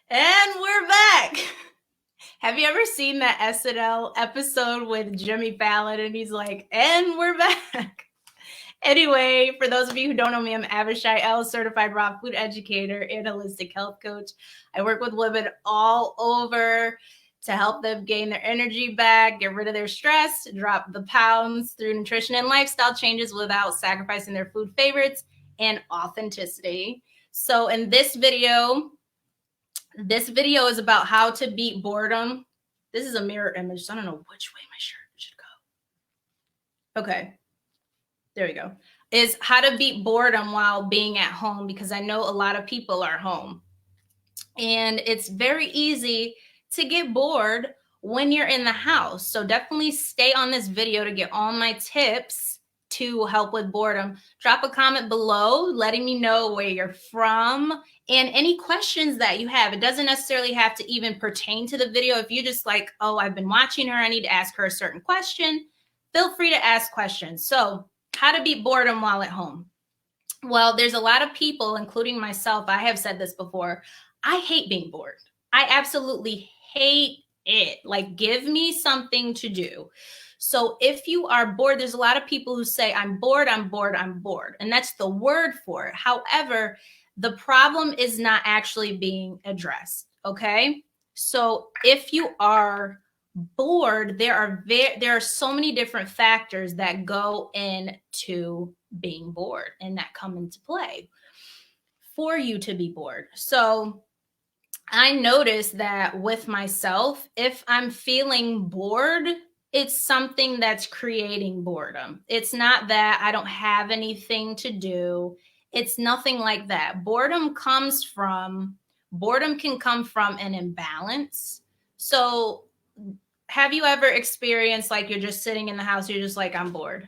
And we're back. Have you ever seen that SNL episode with Jimmy Fallon and he's like, and we're back? Anyway, for those of you who don't know me, I'm Avi Unfiltered, certified raw food educator and holistic health coach. I work with women all over to help them gain their energy back, get rid of their stress, drop the pounds through nutrition and lifestyle changes without sacrificing their food favorites and authenticity. So in this video is about how to beat boredom. This is a mirror image, so I don't know which way my shirt should go. Okay, there we go. Is how to beat boredom while being at home, because I know a lot of people are home. And it's very easy to get bored when you're in the house. So definitely stay on this video to get all my tips to help with boredom. Drop a comment below letting me know where you're from and any questions that you have. It doesn't necessarily have to even pertain to the video. If you just like, oh, I've been watching her, I need to ask her a certain question, feel free to ask questions. So how to beat boredom while at home. Well, there's a lot of people, including myself, I have said this before, I hate being bored. I absolutely hate it. Like, give me something to do. So if you are bored, there's a lot of people who say, I'm bored, I'm bored, I'm bored. And that's the word for it. However, the problem is not actually being addressed. Okay. So if you are bored, there are so many different factors that go into being bored and that come into play for you to be bored. So I noticed that with myself, if I'm feeling bored, it's something that's creating boredom. It's not that I don't have anything to do. It's nothing like that. Boredom can come from an imbalance. So have you ever experienced like you're just sitting in the house, you're just like, I'm bored?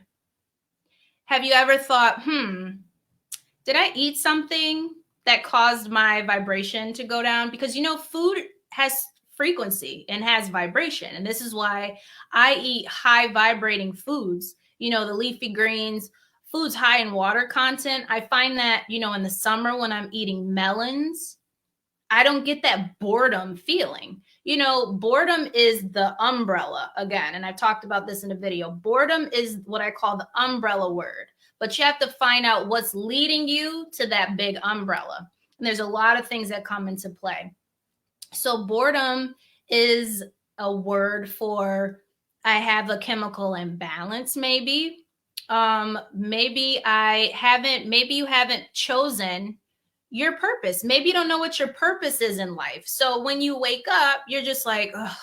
Have you ever thought, did I eat something that caused my vibration to go down? Because, food has frequency and has vibration. And this is why I eat high vibrating foods, the leafy greens, foods high in water content. I find that, in the summer when I'm eating melons, I don't get that boredom feeling. Boredom is the umbrella again. And I've talked about this in a video. Boredom is what I call the umbrella word, but you have to find out what's leading you to that big umbrella. And there's a lot of things that come into play. So boredom is a word for, I have a chemical imbalance, maybe. Maybe you haven't chosen your purpose. Maybe you don't know what your purpose is in life. So when you wake up, you're just like, ugh,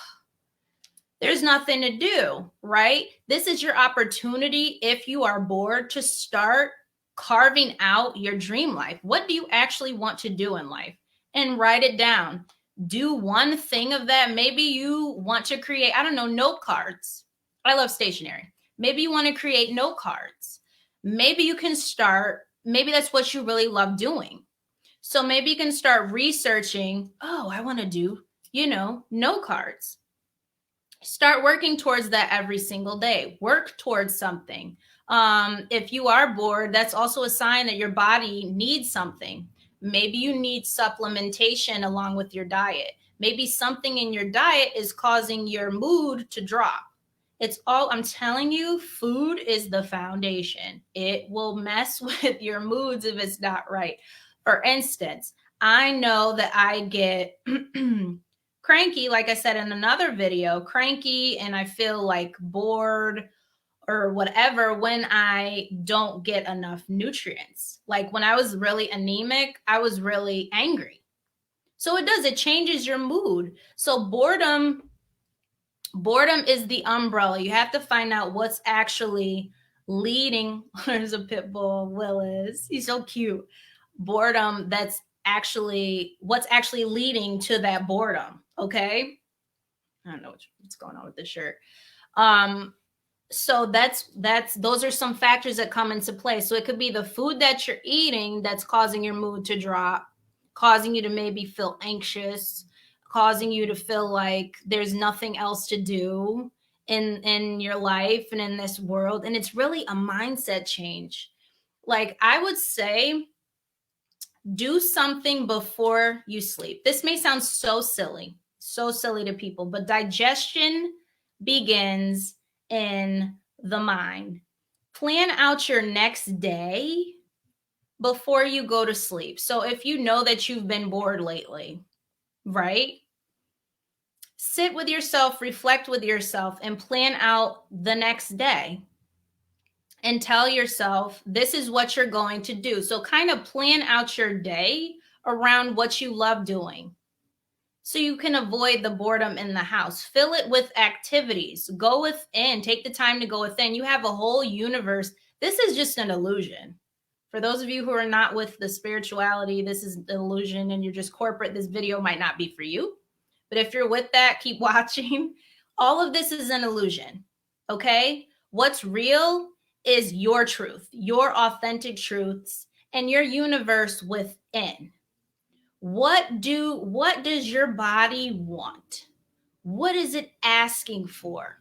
there's nothing to do, right? This is your opportunity, if you are bored, to start carving out your dream life. What do you actually want to do in life? And write it down. Do one thing of that. Maybe you want to create, I don't know, note cards. I love stationery. Maybe you want to create note cards. Maybe you can start, maybe that's what you really love doing. So maybe you can start researching, oh, I want to do, note cards. Start working towards that every single day. Work towards something. If you are bored, that's also a sign that your body needs something. Maybe you need supplementation along with your diet. Maybe something in your diet is causing your mood to drop. I'm telling you, food is the foundation. It will mess with your moods if it's not right. For instance, I know that I get cranky, like I said in another video, cranky, and I feel like bored or whatever when I don't get enough nutrients. Like when I was really anemic, I was really angry. So it changes your mood. So boredom is the umbrella. You have to find out what's actually leading. There's a pit bull, Willis. He's so cute. Boredom, what's actually leading to that boredom. Okay. I don't know what's going on with this shirt. So those are some factors that come into play. So it could be the food that you're eating that's causing your mood to drop, causing you to maybe feel anxious, causing you to feel like there's nothing else to do in your life and in this world. And it's really a mindset change. Like I would say, Do something before you sleep. This may sound so silly to people, but digestion begins in the mind. Plan out your next day before you go to sleep. So if you know that you've been bored lately, right? Sit with yourself, reflect with yourself, and plan out the next day. And tell yourself, this is what you're going to do. So kind of plan out your day around what you love doing, so you can avoid the boredom in the house. Fill it with activities. Go within. Take the time to go within. You have a whole universe. This is just an illusion. For those of you who are not with the spirituality, this is an illusion and you're just corporate, this video might not be for you. But if you're with that, keep watching. All of this is an illusion, okay? What's real is your truth, your authentic truths, and your universe within. What does your body want? What is it asking for?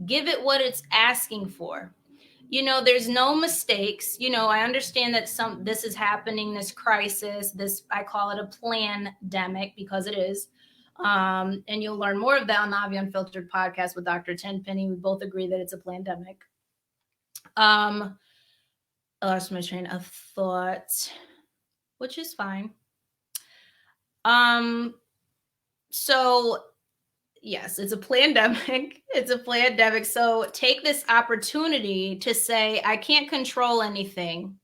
Give it what it's asking for. You know, there's no mistakes. You know, I understand that this is happening, this crisis, this, I call it a plandemic because it is. And you'll learn more of that on the Avi Unfiltered podcast with Dr. Tenpenny. We both agree that it's a plandemic. I lost my train of thought, which is fine. So yes, it's a plandemic. It's a plandemic. So take this opportunity to say, I can't control anything.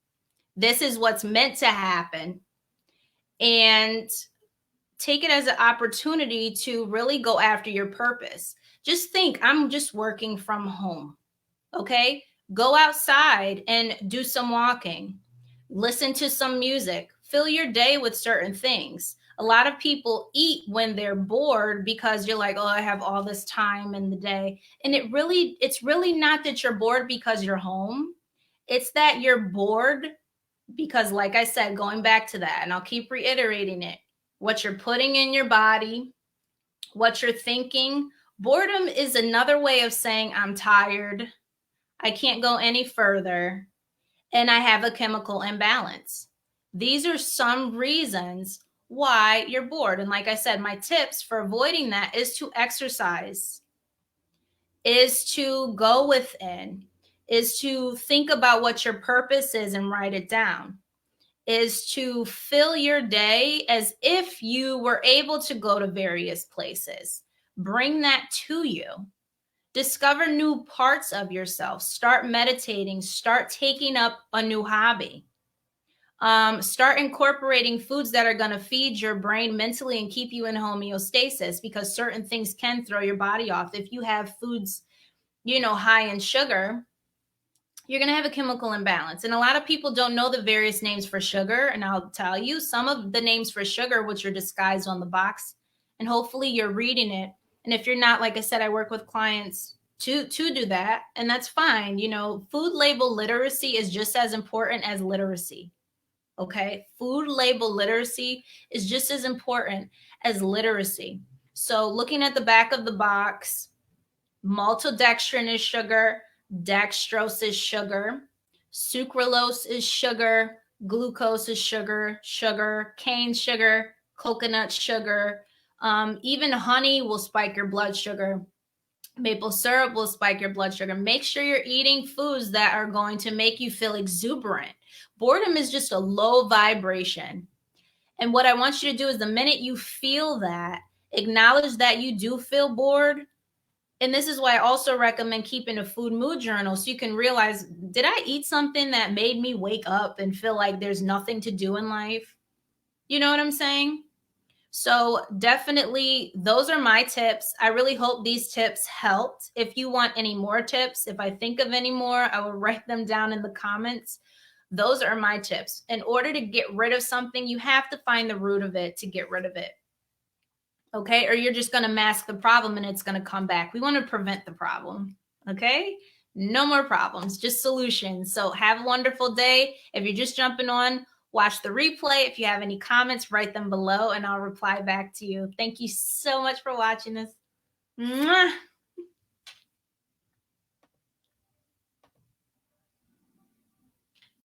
This is what's meant to happen. And take it as an opportunity to really go after your purpose. Just think, I'm just working from home. Okay? Go outside and do some walking. Listen to some music. Fill your day with certain things. A lot of people eat when they're bored because you're like, oh, I have all this time in the day. And it's really not that you're bored because you're home. It's that you're bored because, like I said, going back to that, and I'll keep reiterating it, what you're putting in your body, what you're thinking. Boredom is another way of saying I'm tired, I can't go any further, and I have a chemical imbalance. These are some reasons why you're bored. And like I said, my tips for avoiding that is to exercise, is to go within, is to think about what your purpose is and write it down, is to fill your day as if you were able to go to various places. Bring that to you. Discover new parts of yourself. Start meditating. Start taking up a new hobby. Start incorporating foods that are going to feed your brain mentally and keep you in homeostasis, because certain things can throw your body off. If you have foods, high in sugar, you're going to have a chemical imbalance. And a lot of people don't know the various names for sugar. And I'll tell you some of the names for sugar, which are disguised on the box. And hopefully you're reading it. And if you're not, like I said, I work with clients to do that. And that's fine. Food label literacy is just as important as literacy. Okay. Food label literacy is just as important as literacy. So looking at the back of the box, maltodextrin is sugar, dextrose is sugar, sucralose is sugar, glucose is sugar, cane sugar, coconut sugar, even honey will spike your blood sugar. Maple syrup will spike your blood sugar. Make sure you're eating foods that are going to make you feel exuberant. Boredom is just a low vibration. And what I want you to do is the minute you feel that, acknowledge that you do feel bored. And this is why I also recommend keeping a food mood journal, so you can realize, did I eat something that made me wake up and feel like there's nothing to do in life? You know what I'm saying? So definitely, those are my tips. I really hope these tips helped. If you want any more tips, if I think of any more, I will write them down in the comments. Those are my tips. In order to get rid of something, you have to find the root of it to get rid of it. Okay? Or you're just going to mask the problem and it's going to come back. We want to prevent the problem. Okay? No more problems, just solutions. So have a wonderful day. If you're just jumping on, watch the replay. If you have any comments, write them below and I'll reply back to you. Thank you so much for watching this. Mwah!